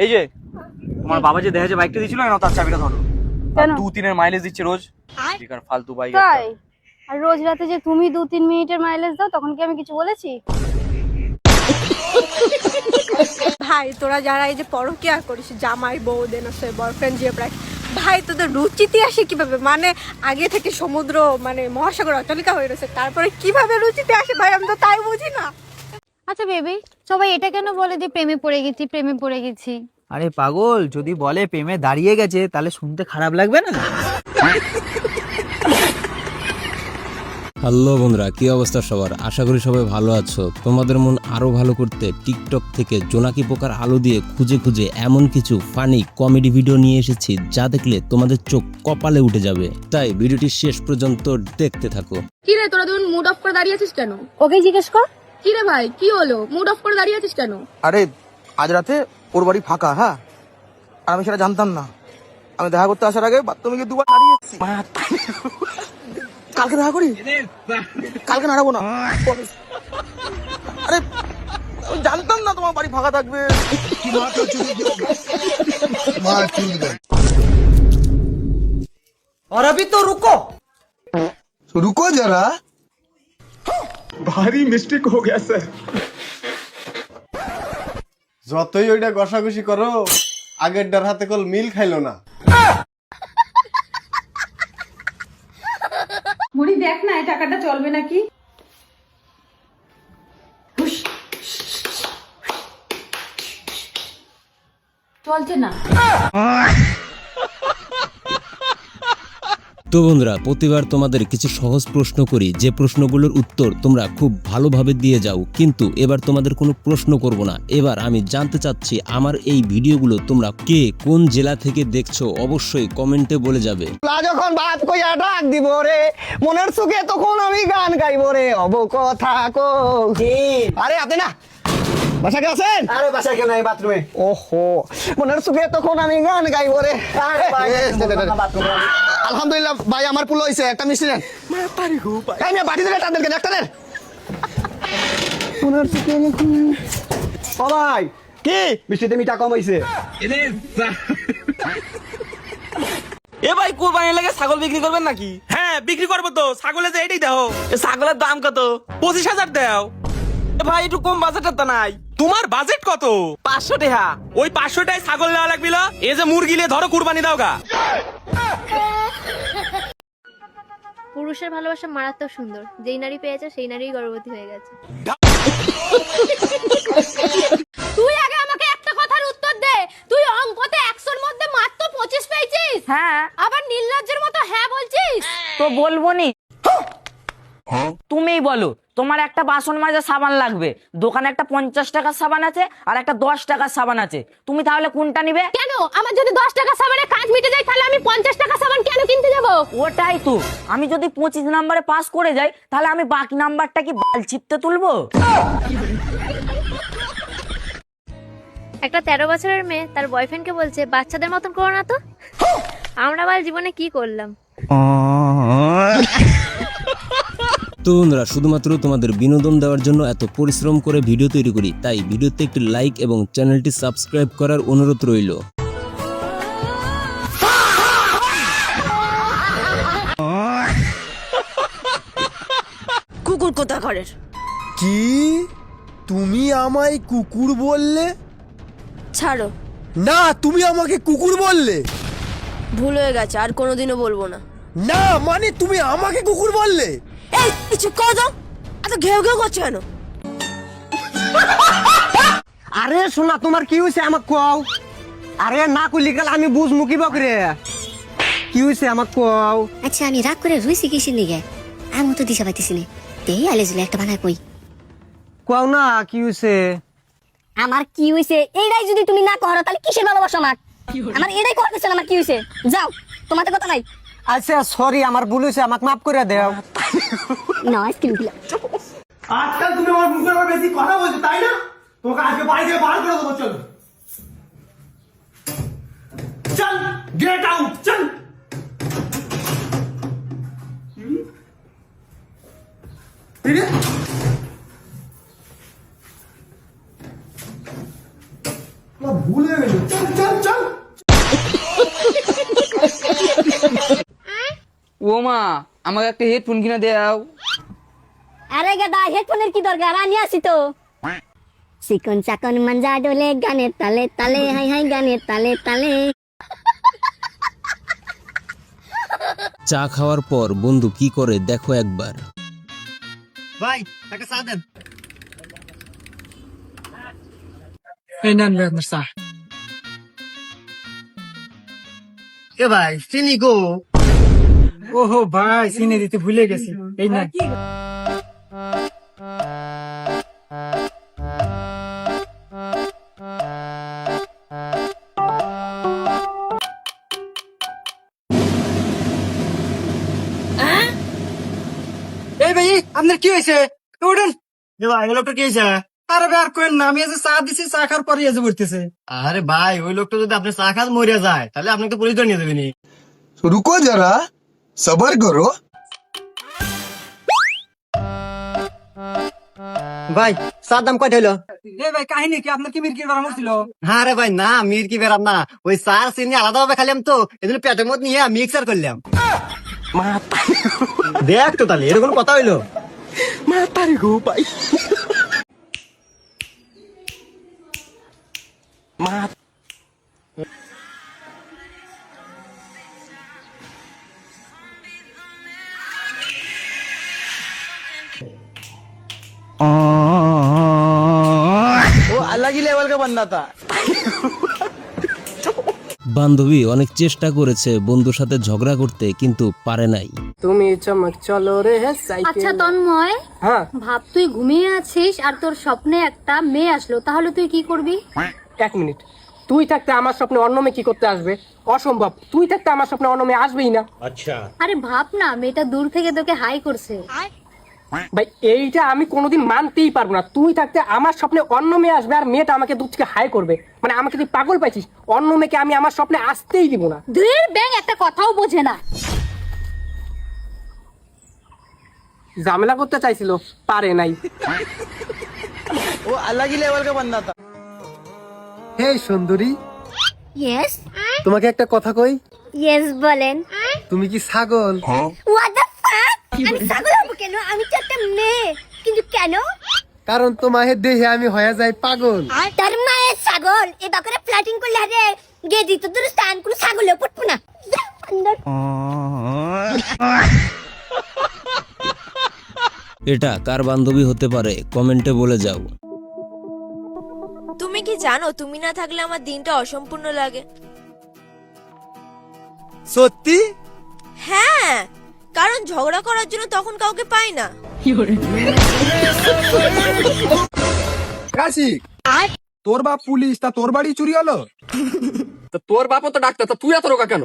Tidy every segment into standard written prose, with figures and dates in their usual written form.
এই যে তোমার বাবা যে দেখে যে বাইকটা দিয়েছিল না, তার চাবিটা ধরো। কেন? 2-3 মাইলেজ দিচ্ছে রোজ। বেকার ফালতু বাইক। তাই? আর রোজ রাতে যে তুমি 2-3 মিনিটের মাইলেজ দাও, তখন কি আমি কিছু বলেছি? ভাই তোরা যারা এই যে পরকীয়া করিস, জামাই বউ দেন আছে, বয়ফ্রেন্ড যে প্রায়, ভাই তোদের রুচিতে আসে কিভাবে? মানে আগে থেকে সমুদ্র মানে মহাসাগর অট্টালিকা হয়ে রয়েছে, তারপরে কিভাবে রুচিতে আসে ভাই, আমি তো তাই বুঝি না। আচ্ছা বেবি, সবাই এটা কেন বলে যে প্রেমে পড়ে গেছি, প্রেমে পড়ে গেছি? আরে পাগল, যদি বলে প্রেমে দাঁড়িয়ে গেছে তাহলে শুনতে খারাপ লাগবে না? হ্যালো বন্ধুরা, কি অবস্থা সবার? আশা করি সবাই ভালো আছো। তোমাদের মন আরো ভালো করতে টিকটক থেকে জোনাকি পোকার আলো দিয়ে খুঁজে খুঁজে এমন কিছু ফানি কমেডি ভিডিও নিয়ে এসেছি যা দেখলে তোমাদের চোখ কপালে উঠে যাবে। তাই ভিডিওটি শেষ পর্যন্ত দেখতে থাকো। কি রে তোরা দুজন মুড অফ করে দাঁড়িয়ে আছিস কেন? ওকে জিজ্ঞেস কর। কি রে ভাই, কি হলো? মুড অফ করে দাঁড়িয়ে আছিস কেন? আরে আজ রাতে ওর বাড়ি ফাঁকা, হ্যাঁ, আর আমি সেটা জানতাম না। আমি দেখা করতে আসার আগে বাথরুমে গিয়ে দুবার দাঁড়িয়ে এসেছি। কালকে দেখা করি, কালকে নাড়াবো না। আরে আমি জানতাম না তোমার বাড়ি ফাঁকা থাকবে। और अभी तो रुको রুকো যারা। ভারী মিস্টেক হো গয়া স্যার। যতই ওইটা ঘষাঘষি করো, আগের ডার হাতে কল মিল খাইলো না। মুড়ি দেখ না, এই টাকাটা চলবে নাকি? চলছে না। তো বন্ধুরা, প্রতিবার তোমাদের কিছু সহজ প্রশ্ন করি, যে প্রশ্নগুলোর উত্তর তোমরা খুব ভালোভাবে দিয়ে যাও, কিন্তু এবার তোমাদের কোনো প্রশ্ন করব না। এবার আমি জানতে চাচ্ছি আমার এই ভিডিওগুলো তোমরা কে কোন জেলা থেকে দেখছো, অবশ্যই কমেন্টে বলে যাবে। যখন বাপ কইয়া ডাক দিব রে, মনের সুখে তখন আমি গান গাইব রে, অব কথা কো। আরে আপনি না বাসায় আছেন? আরে বাসায় কেউ নাই, বাথরুমে। ওহো, মনের সুখে তখন আমি গান গাইব রে। আলহামদুলিল্লাহ ভাই, আমার পুলো হইছে, একটা মিষ্টি নেন। আমি বাড়ি থেকে টান দেন, একটা দেন। মনের সুখে ও ভাই, কি মিষ্টিতে মিঠা কম হইছে? এ ভাই, কুরবানি লাগে ছাগল বিক্রি করবেন নাকি? হ্যাঁ বিক্রি করবো তো। ছাগলের যে এটাই দাও। ছাগলের দাম কত? 25,000 দাও। ভাই একটু কম বাজেটের তো নাই? তোমার বাজেট কত? 500 টাকা। ওই 500 টাকায় ছাগল নেওয়া লাগবে। এই যে মুরগি নিয়ে ধরো কুরবানি দাও গা। পুরুষের ভালোবাসা মারাত্মক সুন্দর, যেই নারী পেয়েছে সেই নারী গর্ভবতী হয়ে গেছে। তুই আগে আমাকে একটা কথার উত্তর দে। তুই অঙ্কতে 100 এর মধ্যে মাত্র 25 পেয়েছিস? হ্যাঁ, আবার নির্লজ্জের মতো হ্যাঁ বলছিস? তো বলবো নি। তুমিই বলো, তোমার একটা বাসন মাজার সাবান লাগবে, দোকানে একটা 50 টাকার সাবান আছে আর একটা 10 টাকার সাবান আছে, তুমি তাহলে কোনটা নিবে? কেন? আমার যদি 10 টাকা সাবানে কাজ মিটে যায়, তাহলে আমি 50 টাকা সাবান কেন কিনতে যাব? ওটাই তো, আমি যদি 25 নম্বরে পাস করে যাই, তাহলে আমি বাকি নাম্বারটা কি বাল চিপতে তুলবো? একটা 13 বছরের মেয়ে তার বয়ফ্রেন্ডকে বলছে, বাচ্চাদের মতন করো না তো। আমরা আবার জীবনে কি করলাম? তো বন্ধুরা, শুধুমাত্র তোমাদের বিনোদন দেওয়ার জন্য এত পরিশ্রম করে ভিডিও তৈরি করি, তাই ভিডিওতে একটি লাইক এবং চ্যানেলটি সাবস্ক্রাইব করার অনুরোধ রইল। কুকুর কোথাকারের? কি তুমি আমায় কুকুর বললে? ছাড়ো, না, তুমি আমাকে কুকুর বললে। ভুল হয়ে গেছে, আর কোনোদিনও বলবো না। না মানে তুমি আমাকে কুকুর বললে? এই কিছু কর দাও, এত ঘেউ ঘেউ করছো কেন? আরে শোনা, তোমার কি হইছে আমাক কও। আরে না কইলি গেল আমি বুঝমু কি বকরে, কি হইছে আমাক কও। আচ্ছা আমি রাগ করে রুইছি কিসের লিগে? আমি তো দিশা পাইতেছি না, তেই আলে জুলে একটা বানায় কই। কও না কি হইছে। আমার কি হইছে এইটাই যদি তুমি না করো, তাহলে কিসের ভালোবাসা আমার? আমার এটাই করতেছ না, আমার কি হইছে? যাও, তোমাতে কথা নাই। আচ্ছা সরি, আমার ভুল হইছে, আমাকে মাফ করে দাও। না আইসক্রিম দিলাম। আজকাল তুমি আমার মুখের উপর বেশি কথা বলছো, তাই না? তোমাকে আজকে বাড়ি থেকে বার করে দেবো। চল চল, গেট আউট, চল। ভুলে ও মা আমাকে একটা হেডফোন কিনে দাও। আরে গাদা হেডফোনের কি দরকার, আমি আছি তো। চিকন চাকন মাঞ্জা ডোলে গানের তালে তালে, হাই হাই গানের তালে তালে। চা খাওয়ার পর বন্ধু কি করে দেখো একবার। ভাই একটা চা দেন। এই নেন ভাই আপনার চা। এ ভাই চিনি গো। ওহো ভাই চিনি দিতে ভুলে গেছি, এই নেন। এই ভাই আপনার কি হয়েছে? উঠুন। এ ভাই ওই লোকটা কি হয়েছে? আরে ভাই আর কোয়েন না, আমি এই যে চা দিছি, চা খাওয়ার পরে এসে পড়তেছে। আরে ভাই ওই লোকটা যদি আপনার চা খাস মরে যায় তাহলে আপনাকে তো পুলিশ ধরে নিয়ে যাবেনি। রুকো যারা, সবার করো। ভাই চার দাম কয়টা হইলো? এ ভাই কাহিনী কি, আপনার কি মিরকির বানানো ছিল? হ্যাঁ রে ভাই না মির কি বেরাম না, ওই চার চিনি আলাদা ভাবে খাইলাম তো এজন্য পেটের মধ্যে নিয়ে মিক্সার করলাম। দেখ তো তাহলে এরকম কথা হইলো। মাতারি গো ভাই। वो अलग ही लेवल का बंदा था। বান্ধবী অনেক চেষ্টা করেছে বন্ধুর সাথে ঝগড়া করতে কিন্তু পারে নাই। তুমি চমক চলো রে আচ্ছা তন্ময়, হ্যাঁ ভাব তুই ঘুমিয়ে আছিস আর তোর স্বপ্নে একটা মেয়ে আসলো, তাহলে তুই কি করবি? এক মিনিট, তুই থাকতে আমার স্বপ্নে অন্য মেয়ে কি করতে আসবে? অসম্ভব, তুই থাকতে আমার স্বপ্নে অন্য মেয়ে আসবেই না। আরে ভাব না, মেয়েটা দূর থেকে তোকে হাই করছে। ভাই এইটা আমি কোনোদিন মানতেই পারবো না। তুই থাকতে আমার স্বপ্নে অন্য মেয়ে আসবে আর মেয়েটা আমাকে দূর থেকে হাই করবে, মানে আমাকে তুই পাগল পাইছিস? অন্য মেয়েকে আমি আমার স্বপ্নে আসতেই দিব না। ধুর ব্যাং, একটা কথাও বোঝে না। ঝামেলা করতে চাইছিল, পারে নাই। वो अलग ही लेवल का बंदा था। হে সুন্দরী, ইয়েস তোমাকে একটা কথা কই। ইয়েস বলেন। তুমি কি ছাগল? হোয়াট দ্য ফাক, আমি ছাগল হব কেন? আমি তো একটা মেয়ে, কিন্তু কেন? কারণ তোমার দেহে আমি হয়ে যাই পাগল। তার মায়ের ছাগল এ বাকরে ফ্ল্যাটিং করলে আরে গেদি তো তোর স্থান কোন ছাগলে পড়বো না। যা, সুন্দর। এটা কার বান্ধবী হতে পারে কমেন্টে বলে যাও। তুমি কি জানো তুমি না থাকলে আমার দিনটা অসম্পূর্ণ লাগে? সত্যি? হ্যাঁ, কারণ ঝগড়া করার জন্য তখন কাউকে পাই না। কাশি তোর বাপ পুলিশ, তা তোর বাড়ি চুরি হলো? তোর বাপও তো ডাক্তার, তা তুই এত রোগা কেন?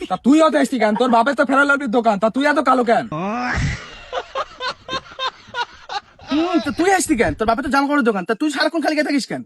তা তুই অত এসছি কেন? তোর বাপের তো ফেরার লাভলির দোকান, তা তুই এত কালো কেন? তা তুই আসতি কেন? তোর বাপের তো জামা কাপড়ের দোকান, তা তুই সারাক্ষণ খালি থাকিস কেন?